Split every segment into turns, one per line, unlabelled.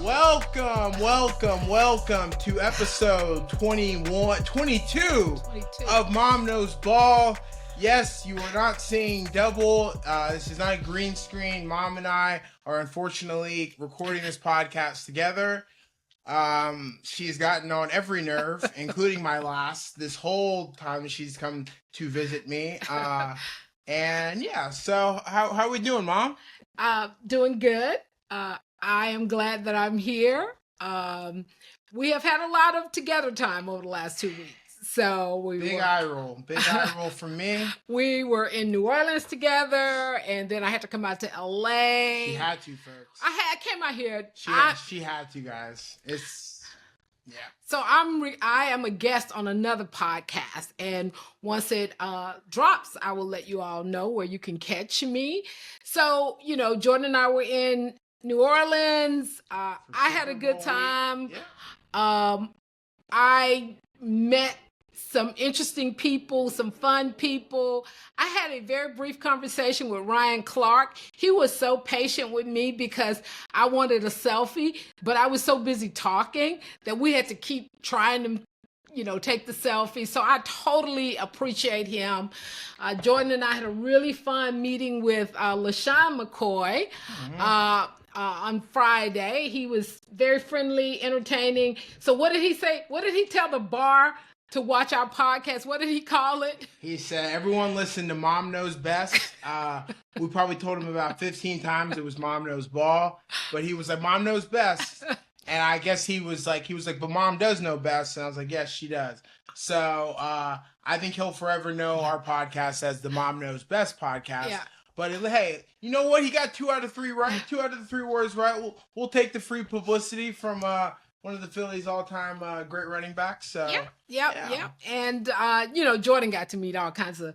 Welcome to episode 22 of Mom Knows Ball. Yes, you are not seeing double. This is not a green screen. Mom and I are unfortunately recording this podcast together. She's gotten on every nerve, including my last, this whole time she's come to visit me. And yeah, so how are we doing, Mom?
Doing good. I am glad that I'm here. We have had a lot of together time over the last 2 weeks. So
Big eye roll from me.
We were in New Orleans together, and then I had to come out to LA.
She had to, folks.
I came out here.
She had to, guys. Yeah.
So I am a guest on another podcast, and once it drops, I will let you all know where you can catch me. So, Jordan and I were in New Orleans. I had a good time. Yeah. I met some interesting people, some fun people. I had a very brief conversation with Ryan Clark. He was so patient with me because I wanted a selfie, but I was so busy talking that we had to keep trying to take the selfie. So I totally appreciate him. Jordan and I had a really fun meeting with LaShawn McCoy on Friday. He was very friendly, entertaining. So what did he say? What did he tell the bar to watch our podcast? What did he call it?
He said, everyone listen to Mom Knows Best. We probably told him about 15 times it was Mom Knows Ball, but he was like, Mom Knows Best. And I guess he was like, but Mom does know best. And I was like, yes, she does. So I think he'll forever know our podcast as the Mom Knows Best podcast. Yeah. But hey, you know what? He got 2 out of 3 right. 2 out of the 3 words right. We'll take the free publicity from one of the Phillies' all-time great running backs. So
yeah. And Jordan got to meet all kinds of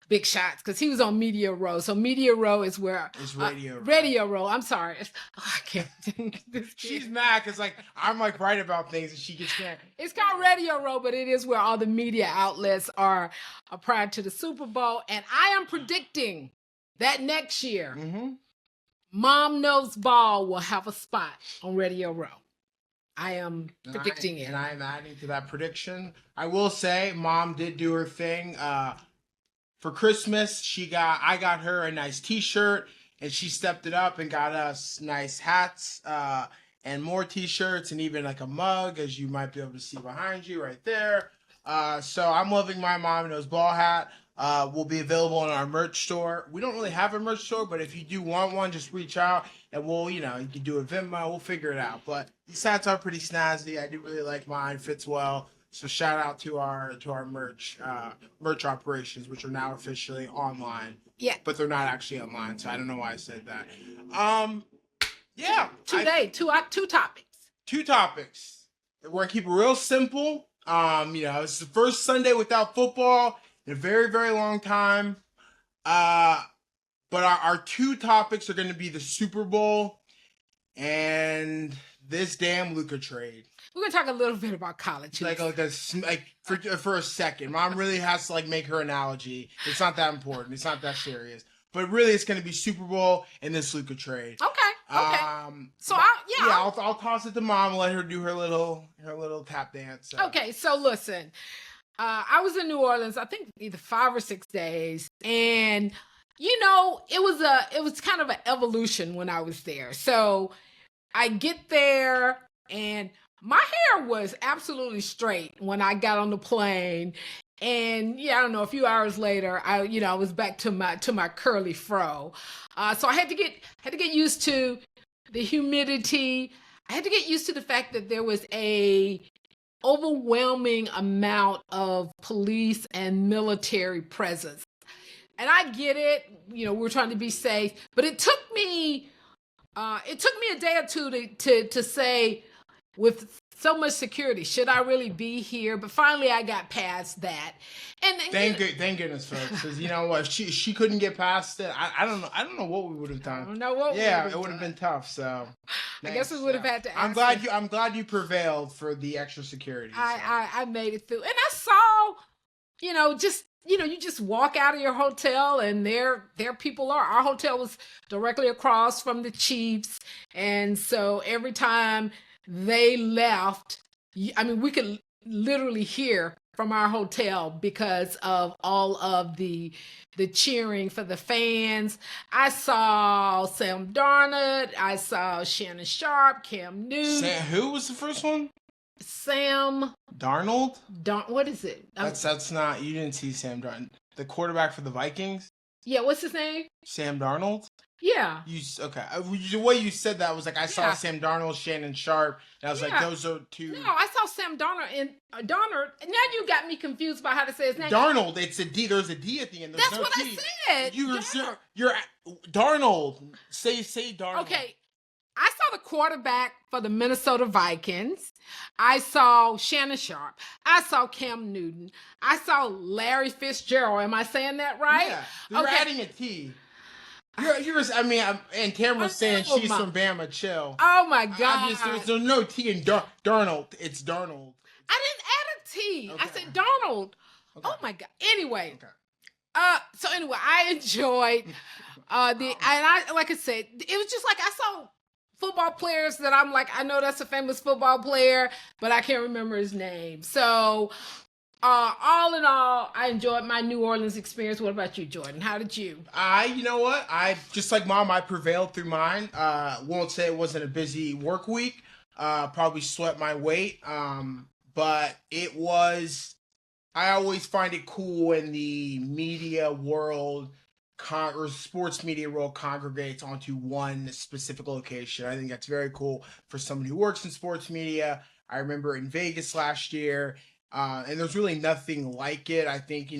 big shots because he was on Media Row. So Media Row is where
it's Radio Row.
Radio Row. I'm sorry. I can't.
She's mad because I'm right about things and she gets mad.
It's called Radio Row, but it is where all the media outlets are prior to the Super Bowl. And I am predicting that next year, Mom Knows Ball will have a spot on Radio Row. I am predicting it.
And I'm adding to that prediction. I will say, Mom did do her thing. For Christmas, I got her a nice t-shirt, and she stepped it up and got us nice hats, and more t-shirts, and even a mug, as you might be able to see behind you right there. So I'm loving my Mom Knows Ball hat. Will be available in our merch store. We don't really have a merch store, but if you do want one, just reach out and we'll, you can do a Venmo. We'll figure it out. But these hats are pretty snazzy. I do really like mine. Fits well. So shout out to our merch operations, which are now officially online.
Yeah.
But they're not actually online, so I don't know why I said that. Yeah.
Today, two topics.
2 topics. We're gonna keep it real simple. It's the first Sunday without football in a very, very long time. But our 2 topics are going to be the Super Bowl and this damn Luka trade.
We're going to talk a little bit about college.
For a second. Mom really has to make her analogy. It's not that important. It's not that serious. But really, it's going to be Super Bowl and this Luka trade.
Okay. So
I'll toss it to Mom and let her do her little tap dance. So.
Okay. So listen. I was in New Orleans, I think either 5 or 6 days, and it was kind of an evolution when I was there. So I get there, and my hair was absolutely straight when I got on the plane, and I don't know, a few hours later, I was back to my curly fro. So I had to get used to the humidity. I had to get used to the fact that there was a overwhelming amount of police and military presence. And I get it, we're trying to be safe, but it took me a day or two to say, with so much security, should I really be here? But finally I got past that. And
thank goodness, folks, because you know what, she couldn't get past it. I don't know what we would have done.
I don't know what.
Yeah, it would have been tough. So
I guess we would have had to.
I'm glad you prevailed for the extra security. So.
I made it through, and I saw, just you just walk out of your hotel and there people are. Our hotel was directly across from the Chiefs. And so every time they left, I mean, we could literally hear from our hotel because of all of the cheering for the fans. I saw Sam Darnold, I saw Shannon Sharp, Cam Newton,
Who was the first one?
Sam
Darnold?
What is it?
That's not, you didn't see Sam Darnold. The quarterback for the Vikings?
Yeah, what's his name?
Sam Darnold?
Yeah.
Okay. The way you said that was like I saw
Yeah.
Sam Darnold, Shannon Sharp, and I was like,
Yeah.
those are two.
No, I saw Sam Darnold and Darnold. Now you got me confused about how to say his name.
Darnold, it's a D. There's a D at the end. There's
That's
no
what
T.
I said.
You're Darnold. Say Darnold.
Okay. I saw the quarterback for the Minnesota Vikings. I saw Shannon Sharp. I saw Cam Newton. I saw Larry Fitzgerald. Am I saying that right?
Yeah. You're adding a T. I mean, and Tamara's saying she's from Bama. Chill.
Oh my God.
There's no T in Darnold. It's Darnold.
I didn't add a T.
Okay.
I said Darnold.
Okay.
Oh my God. Anyway.
Okay.
So anyway, I enjoyed and I like I said, it was just like I saw football players that I'm like, I know that's a famous football player, but I can't remember his name. So all in all, I enjoyed my New Orleans experience. What about you, Jordan? How did you?
You know what? I just like Mom, I prevailed through mine. Won't say it wasn't a busy work week. Probably slept my weight. But it was. I always find it cool when the media world, or sports media world, congregates onto one specific location. I think that's very cool for someone who works in sports media. I remember in Vegas last year. And there's really nothing like it. I think,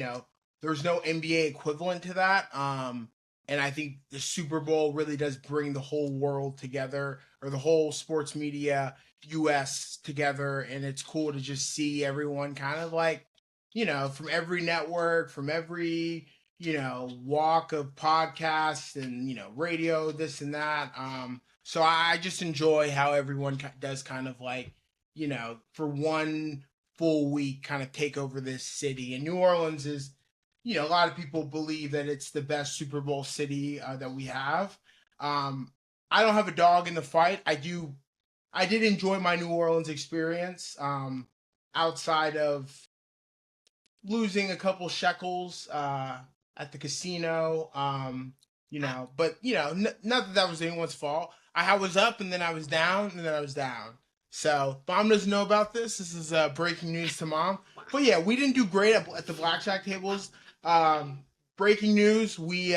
there's no NBA equivalent to that. And I think the Super Bowl really does bring the whole world together, or the whole sports media US together. And it's cool to just see everyone kind of like, from every network, from every, walk of podcasts and, radio, this and that. So I just enjoy how everyone does kind of like, for one full week kind of take over this city. And New Orleans is, a lot of people believe that it's the best Super Bowl city that we have. I don't have a dog in the fight. I did enjoy my New Orleans experience, outside of losing a couple shekels at the casino. But not that was anyone's fault. I was up and then I was down and then I was down. So Mom doesn't know about this. This is breaking news to Mom. But yeah, we didn't do great at the blackjack tables. Breaking news: we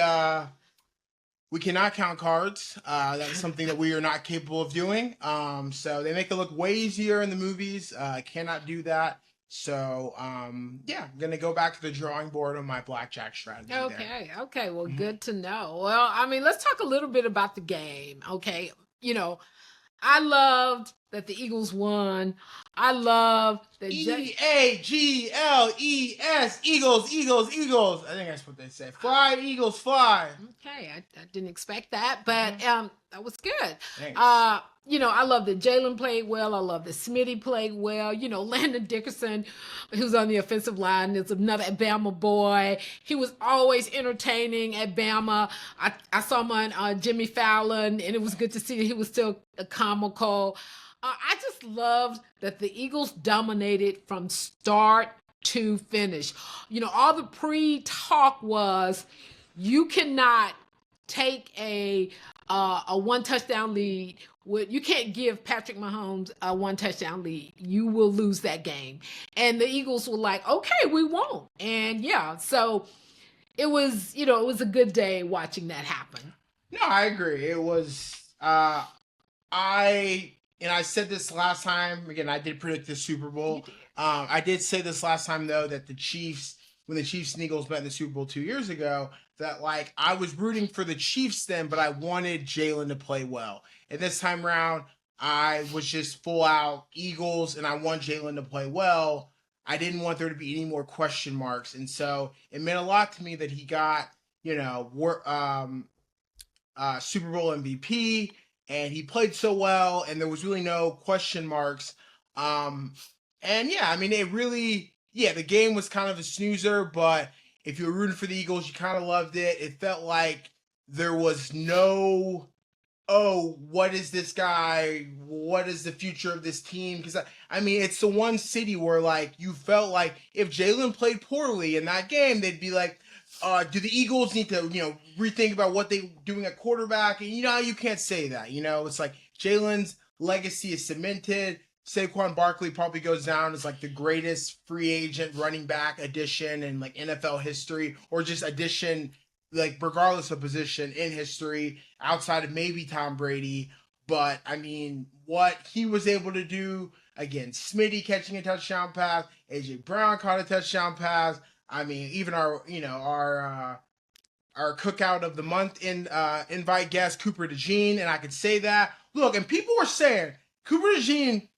cannot count cards. That's something that we are not capable of doing. So they make it look way easier in the movies. I cannot do that. So yeah, I'm gonna go back to the drawing board on my blackjack strategy.
Okay. Well, good to know. Well, I mean, let's talk a little bit about the game. Okay, I loved that the Eagles won. I love that
Eagles, Eagles. I think that's what they say. Fly, Eagles, fly.
Okay, I didn't expect that, but that was good.
Thanks.
I love that Jalen played well. I love that Smitty played well. Landon Dickerson, who's on the offensive line, is another Bama boy. He was always entertaining at Bama. I saw him on Jimmy Fallon, and it was good to see that he was still comical. I just loved that the Eagles dominated from start to finish. All the pre-talk was, you cannot take a one touchdown lead. You can't give Patrick Mahomes a one touchdown lead. You will lose that game. And the Eagles were like, okay, we won't. And yeah, so it was, it was a good day watching that happen.
No, I agree. It was, I said this last time, again, I did predict the Super Bowl. I did say this last time, though, that when the Chiefs and Eagles met in the Super Bowl 2 years ago, that like I was rooting for the Chiefs then, but I wanted Jalen to play well. And this time around, I was just full out Eagles, and I want Jalen to play well. I didn't want there to be any more question marks. And so it meant a lot to me that he got, Super Bowl MVP, and he played so well, and there was really no question marks. And yeah, I mean, it really, the game was kind of a snoozer, but if you were rooting for the Eagles, you kind of loved it. It felt like there was no, oh, what is this guy? What is the future of this team? Because I mean, it's the one city where like you felt like if Jalen played poorly in that game, they'd be like, do the Eagles need to, rethink about what they're doing at quarterback? And you can't say that. It's like Jalen's legacy is cemented. Saquon Barkley probably goes down as like the greatest free agent running back addition in like NFL history, or just addition, like regardless of position in history, outside of maybe Tom Brady. But I mean, what he was able to do again, Smitty catching a touchdown pass, AJ Brown caught a touchdown pass. I mean, even our cookout of the month invite guest Cooper DeJean, and I could say that. Look, and people were saying Cooper DeJean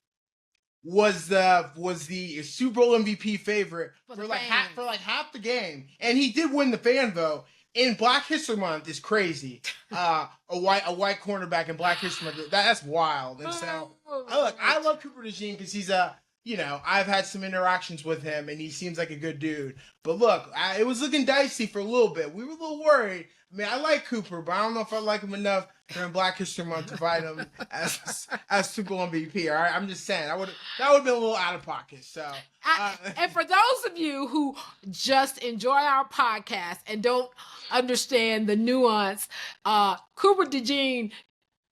was the Super Bowl MVP favorite for like half the game, and he did win the fan vote. In Black History Month is crazy. A white cornerback in Black History Month, that's wild. And so look, I love Cooper DeJean because he's I've had some interactions with him and he seems like a good dude. But look, it was looking dicey for a little bit. We were a little worried. I mean, I like Cooper, but I don't know if I like him enough during Black History Month to fight him as Super Bowl MVP. All right, I'm just saying that would have been a little out of pocket. So,
and for those of you who just enjoy our podcast and don't understand the nuance, Cooper DeJean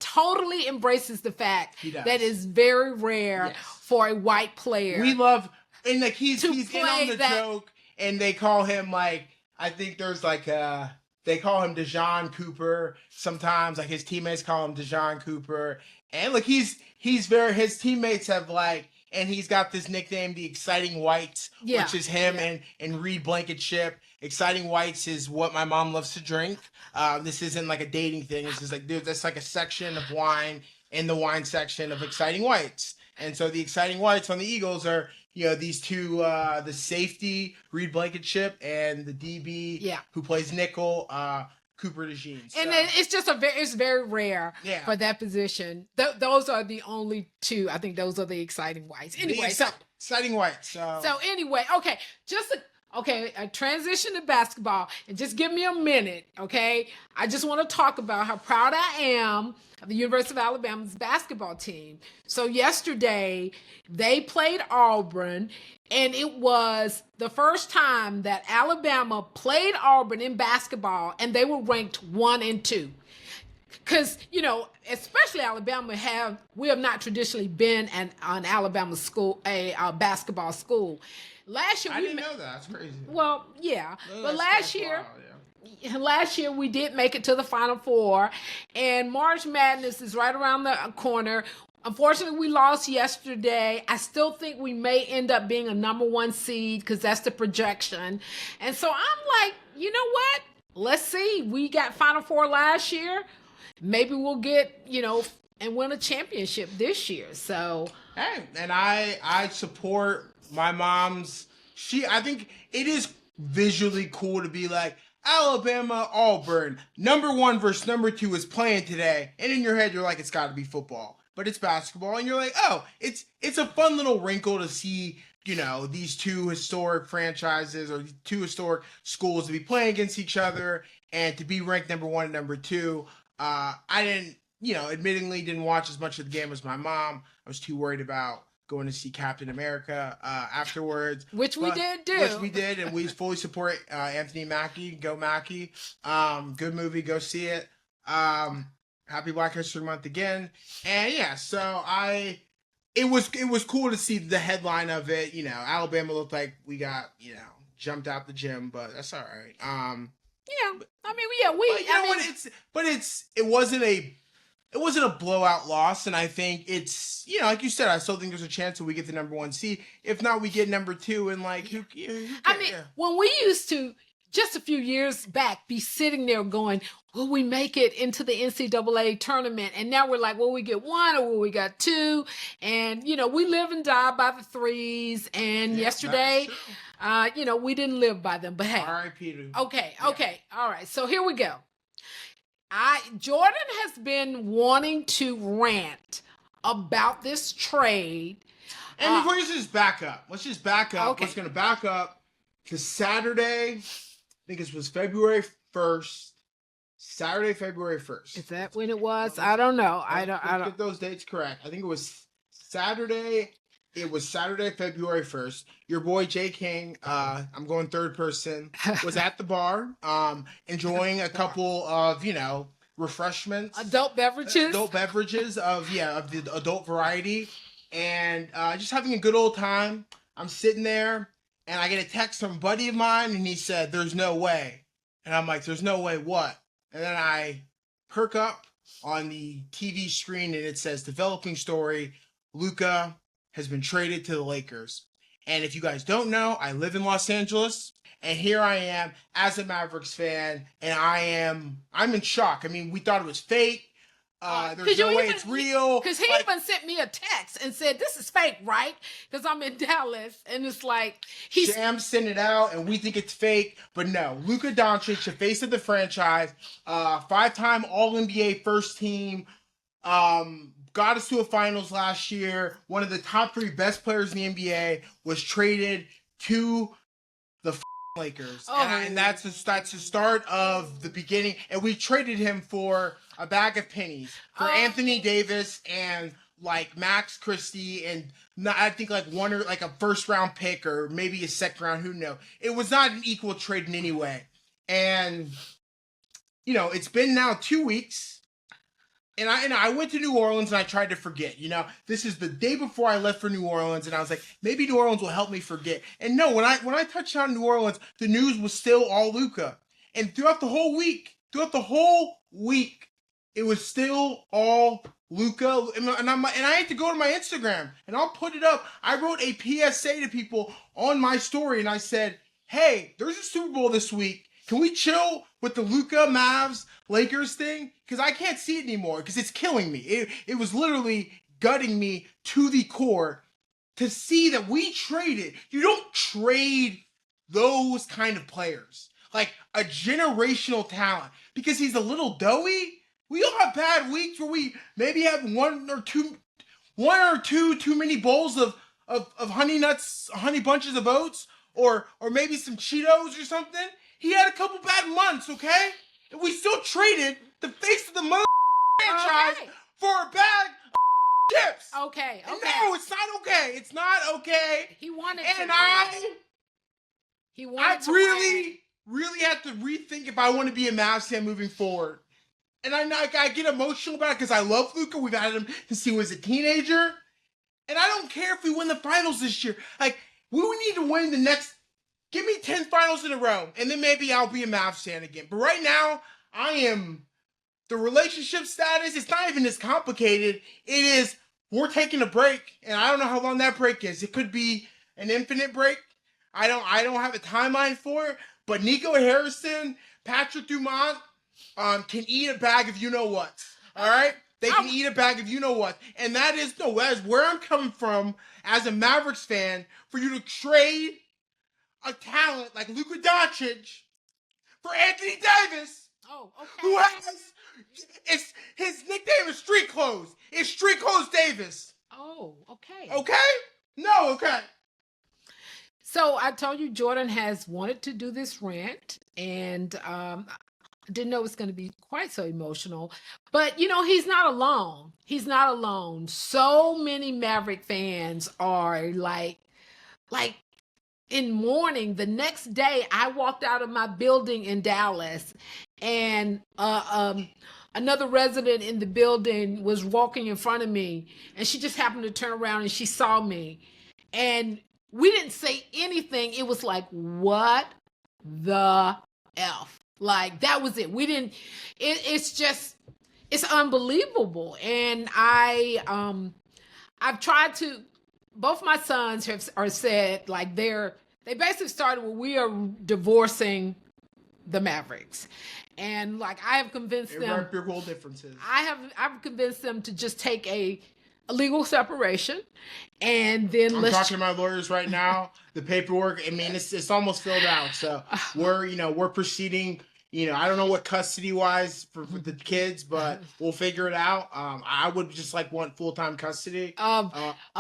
totally embraces the fact that it's very rare for a white player.
We love, and like he's in on the joke, and they call him like, I think there's like they call him Dejon Cooper sometimes. Like his teammates call him Dejon Cooper, and like his teammates have like, and he's got this nickname, the Exciting Whites, which is him and Reed Blankenship. Exciting Whites is what my mom loves to drink. This isn't like a dating thing. It's just like, dude, that's like a section of wine in the wine section of Exciting Whites. And so the Exciting Whites on the Eagles are, these two, the safety, Reed Blankenship, and the DB who plays nickel, Cooper DeJean. So.
And then it's very rare for that position. Those are the only two. I think those are the Exciting Whites. Anyway,
Exciting Whites. So
anyway, okay, a transition to basketball, and just give me a minute, okay? I just want to talk about how proud I am of the University of Alabama's basketball team. So yesterday, they played Auburn, and it was the first time that Alabama played Auburn in basketball, and they were ranked 1 and 2. Because, especially Alabama, we have not traditionally been an Alabama school, a basketball school. Last year,
I didn't know that. That's crazy.
Well, yeah. But last year we did make it to the Final Four, and March Madness is right around the corner. Unfortunately, we lost yesterday. I still think we may end up being a number 1 seed because that's the projection. And so I'm like, you know what? Let's see. We got Final Four last year. Maybe we'll get, and win a championship this year. So,
hey, and I support my mom's. I think it is visually cool to be like, Alabama, Auburn, number 1 versus number 2 is playing today. And in your head, you're like, it's got to be football. But it's basketball. And you're like, oh, it's a fun little wrinkle to see, these two historic franchises or two historic schools to be playing against each other and to be ranked number 1 and number 2. I didn't, admittingly didn't watch as much of the game as my mom. I was too worried about going to see Captain America afterwards.
Which we did,
and we fully support Anthony Mackie. Go Mackie. Good movie, go see it. Happy Black History Month again. And so it was cool to see the headline of it. Alabama looked like we got, jumped out the gym, but that's all right. It wasn't a blowout loss, and I think it's, like you said, I still think there's a chance that we get the number 1 seed. If not, we get number 2, and like, who
when we used to, just a few years back, be sitting there going, will we make it into the NCAA tournament? And now we're like, will we get 1 or will we get 2? And, we live and die by the 3s, and yesterday, we didn't live by them, but hey.
R.I.P.
Okay, all right, so here we go. Jordan has been wanting to rant about this trade.
And before you just back up, let's just back up.
Okay.
Let's going to back up to Saturday think it was February 1st, Saturday, February 1st.
Is that when it was? I don't know. I don't
get those dates correct. I think it was Saturday. It was Saturday, February 1st. Your boy Jay King, I'm going third person, was at the bar, enjoying a couple of, refreshments.
Adult beverages
of the adult variety. And just having a good old time. I'm sitting there and I get a text from a buddy of mine and he said, "There's no way." And I'm like, "There's no way what?" And then I perk up on the TV screen and it says, "Developing story, Luka has been traded to the Lakers." And if you guys don't know, I live in Los Angeles, and here I am as a Mavericks fan, and I'm in shock. I mean, we thought it was fake. There's no way it's real.
Because he even sent me a text and said, "This is fake, right?" Because I'm in Dallas, and it's like
Sham sent it out, and we think it's fake. But no, Luka Doncic, the face of the franchise, 5-time All-NBA first team, got us to a finals last year. One of the top 3 best players in the NBA was traded to the Lakers, and that's the start of the beginning. And we traded him for a bag of pennies for Anthony Davis and like Max Christie, and I think like one or like a first round pick or maybe a second round. Who knows? It was not an equal trade in any way. And it's been now 2 weeks. And I went to New Orleans and I tried to forget. This is the day before I left for New Orleans, and I was like, maybe New Orleans will help me forget. And no, when I touched down in New Orleans, the news was still all Luka. And throughout the whole week, it was still all Luka. And I had to go to my Instagram, and I'll put it up. I wrote a PSA to people on my story, and I said, "Hey, there's a Super Bowl this week. Can we chill with the Luka, Mavs, Lakers thing? Because I can't see it anymore because it's killing me." It was literally gutting me to the core to see that we traded. You don't trade those kind of players. Like a generational talent. Because he's a little doughy. We all have bad weeks where we maybe have one or two too many bowls of honey nuts, honey bunches of oats, or maybe some Cheetos or something. He had a couple bad months, okay? And we still traded the face of the franchise for a bag of chips.
Okay.
And no, it's not okay. It's not okay.
He wanted
and
to.
I really have to rethink if I want to be a Mavs fan moving forward. And I get emotional about it because I love Luka. We've had him since he was a teenager. And I don't care if we win the finals this year. Like, we need to win the next. Give me 10 finals in a row, and then maybe I'll be a Mavs fan again. But right now, the relationship status, it's not even as complicated. It is, we're taking a break, and I don't know how long that break is. It could be an infinite break. I don't have a timeline for it, but Nico Harrison, Patrick Dumont, can eat a bag of you-know-what, all right? They can eat a bag of you-know-what, and that is where I'm coming from as a Mavericks fan for you to trade a talent like Luka Doncic for Anthony Davis.
Oh, okay.
Who his nickname is Street Clothes. It's Street Clothes Davis.
Oh, okay.
Okay? No, okay.
So I told you Jordan has wanted to do this rant, and didn't know it was going to be quite so emotional. But, he's not alone. He's not alone. So many Maverick fans are like in mourning. The next day, I walked out of my building in Dallas, and another resident in the building was walking in front of me, and she just happened to turn around and she saw me. And we didn't say anything. It was like, what the F? Like, that was it. We didn't, it's unbelievable. And I've tried to, both my sons are said, like, they basically started with, we are divorcing the Mavericks. And like, I have convinced them.
Irreparable differences.
I've convinced them to just take a legal separation, and then
I'm talking to my lawyers right now. The paperwork, I mean, it's almost filled out. So we're proceeding, I don't know what custody wise for the kids, but we'll figure it out. I would just want full-time custody
of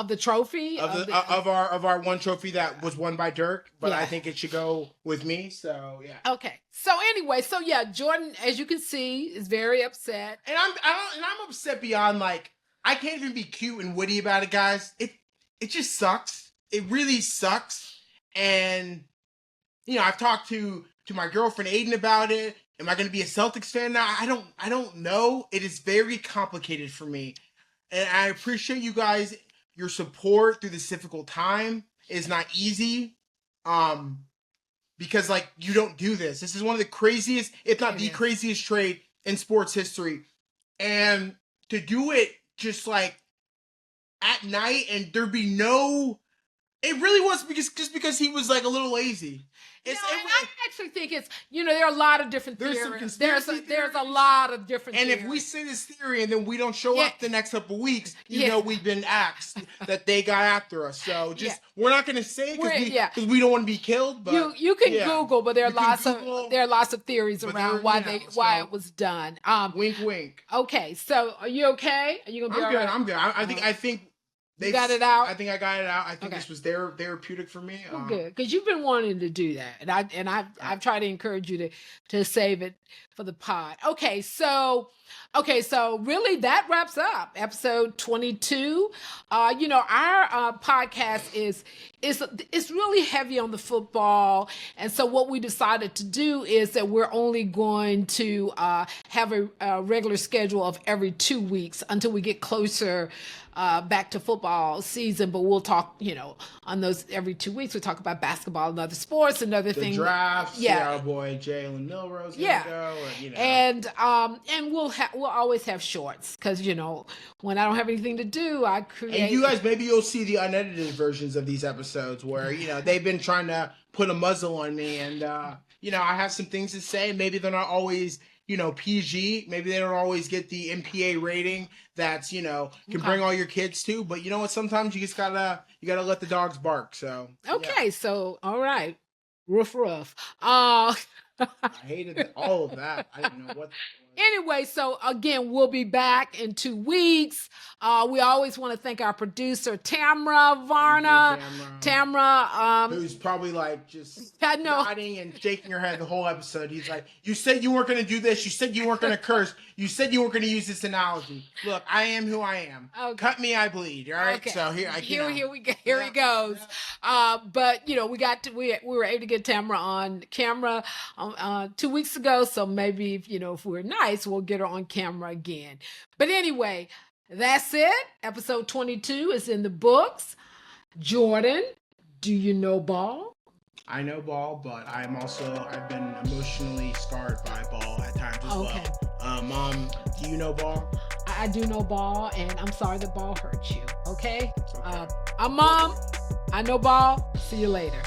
the trophy
of our one trophy that was won by Dirk, but I think it should go with me. So yeah.
Okay. So anyway, Jordan, as you can see, is very upset,
and I'm upset beyond I can't even be cute and witty about it, guys. It just sucks. It really sucks. And I've talked to my girlfriend Aiden about it. Am I going to be a Celtics fan now? I don't know. It is very complicated for me. And I appreciate you guys, your support through this difficult time. It is not easy. Because you don't do this. This is one of the craziest, if not the craziest trade in sports history. And to do it just at night and there be no, it really was because he was a little lazy.
I actually think it's, there are a lot of different theories. There's a lot of different
theories.
And
if we say this theory and then we don't show up the next couple of weeks, we've been axed that they got after us. So we're not going to say it because we don't want to be killed. But
you can Google, but there are lots of theories around why it was done.
Wink, wink.
Okay, so are you okay? Are you gonna be all right?
I'm good. I think.
You got it out?
I think I got it out. I think this was therapeutic for me.
Good, because you've been wanting to do that, and I've tried to encourage you to save it for the pod. Okay, so really that wraps up episode 22. Our podcast is really heavy on the football, and so what we decided to do is that we're only going to have a regular schedule of every 2 weeks until we get closer back to football season, but we'll talk, on those every 2 weeks. We'll talk about basketball and other sports and other things.
The draft, our boy Jalen Milrose go,
and we'll always have shorts because when I don't have anything to do, I create.
And you guys, maybe you'll see the unedited versions of these episodes where they've been trying to put a muzzle on me, and I have some things to say. Maybe they're not always PG. Maybe they don't always get the MPA rating that's, can bring all your kids to. But you know what? Sometimes you just gotta let the dogs bark. So
okay, so all right, rough.
I hated all of that. I didn't know what.
Anyway, so again, we'll be back in 2 weeks. We always want to thank our producer, Tamra Varna. Tamra.
Who's probably just nodding and shaking her head the whole episode. He's like, you said you weren't going to do this. You said you weren't going to curse. You said you weren't going to use this analogy. Look, I am who I am. Okay. Cut me, I bleed. All right. Okay. So here we go. Here he goes.
Yeah. But we were able to get Tamra on camera 2 weeks ago. So maybe if we're nice, we'll get her on camera again. But anyway, that's it. Episode 22 is in the books. Jordan, do you know ball?
I know ball, but I've been emotionally scarred by ball at times as well. Mom, do you know ball?
I do know ball, and I'm sorry the ball hurt you. Okay? I'm Mom. I know ball. See you later.